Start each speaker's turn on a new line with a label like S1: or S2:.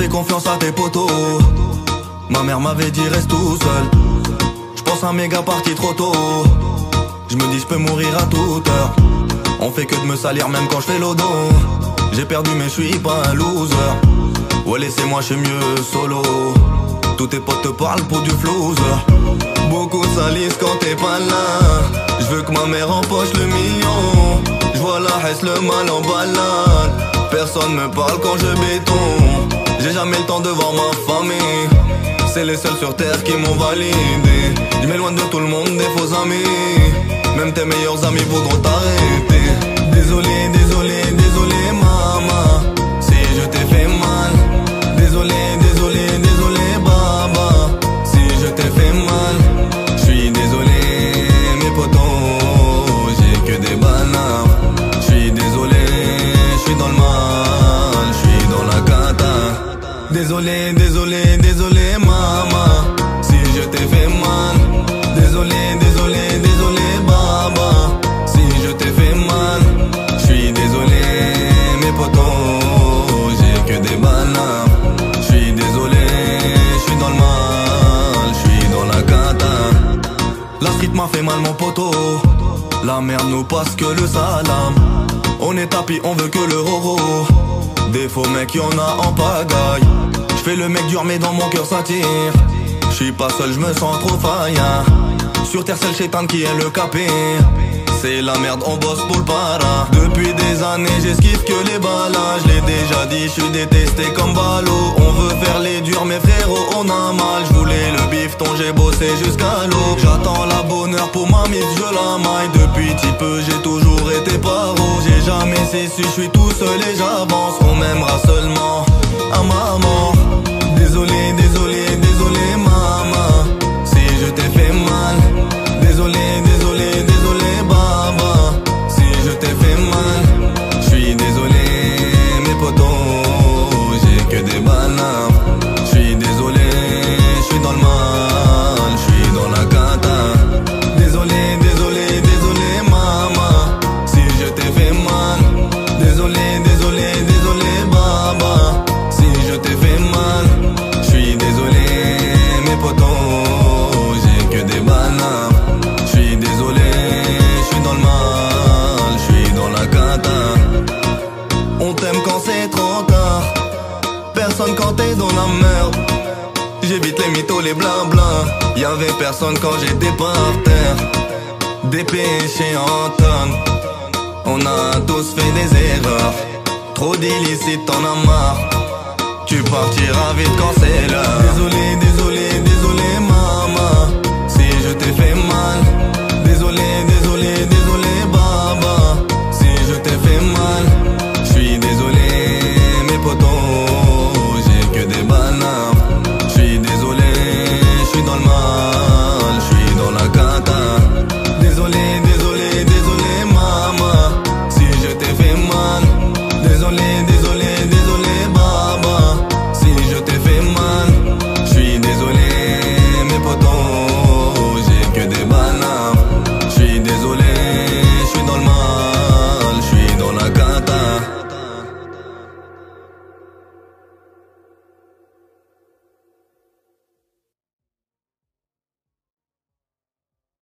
S1: fais confiance à tes potos. Ma mère m'avait dit reste tout seul. J'pense à un méga parti trop tôt. J'me dis j'peux mourir à toute heure. On fait que de me salir même quand j'fais l'odo. J'ai perdu mais j'suis pas un loser. Ouais laissez-moi j'suis mieux solo. Tous tes potes te parlent pour du flouze. Beaucoup salissent quand t'es pas là. J'veux que ma mère empoche le million. J'vois la hesse le mal en balade. Personne me parle quand je béton. J'ai jamais le temps de voir ma famille. C'est les seuls sur terre qui m'ont validé. Je m'éloigne de tout le monde, des faux amis. Même tes meilleurs amis voudront t'arrêter. Désolé, désolé, désolé maman, si je t'ai fait mal. Désolé, désolé, désolé baba, si je t'ai fait mal. J'suis désolé mes potos, j'ai que des bananes. J'suis désolé, j'suis dans le mal, j'suis dans la cata. Désolé, désolé, désolé maman, si je t'ai fait mal. Désolé, désolé, désolé baba, si je t'ai fait mal. J'suis désolé mes potos, j'ai que des bananes. J'suis désolé, j'suis dans le mal, j'suis dans la cata. La street m'a fait mal mon poteau. La merde nous passe que le salam. On est tapis, on veut que le roro. Des faux mecs y'en a en pagaille. J'fais le mec dur mais dans mon cœur ça tire. J'suis pas seul, j'me sens trop faillant. Sur terre c'est le chétan qui est le capé. C'est la merde, on bosse pour le para. Depuis des années j'esquive que les balles. Je l'ai déjà dit, j'suis détesté comme ballot. On veut faire les durs mais frérot on a mal. J'voulais le bifton, j'ai bossé jusqu'à l'eau. J'attends la bonheur pour ma mise, je la maille. Depuis petit peu j'ai toujours été paro. J'ai jamais cessé, j'suis tout seul et j'avance. On m'aimera seulement à ma mort. Désolé, désolé, désolé maman, si je t'ai fait mal. Désolé, désolé, désolé baba, si je t'ai fait mal. J'suis désolé mes potos, j'ai que des bananes. J'suis désolé, j'suis dans le mal, j'suis dans la cata. Désolé, désolé, désolé maman, si je t'ai fait mal. Désolé, désolé, désolé baba, si je t'ai fait mal. J'suis désolé mes potos, j'ai que des bananes. J'suis désolé, j'suis dans le mal, j'suis dans la cata. On t'aime quand c'est trop tard, personne quand t'es dans la merde. J'évite les mythos, les blabla. Y'avait personne quand j'étais par terre. Des péchés en tonnes, on a tous fait des erreurs. Trop d'illicites, t'en as marre. Tu partiras vite quand c'est l'heure. Désolé, désolé, désolé maman, si je t'ai fait mal. Désolé, désolé.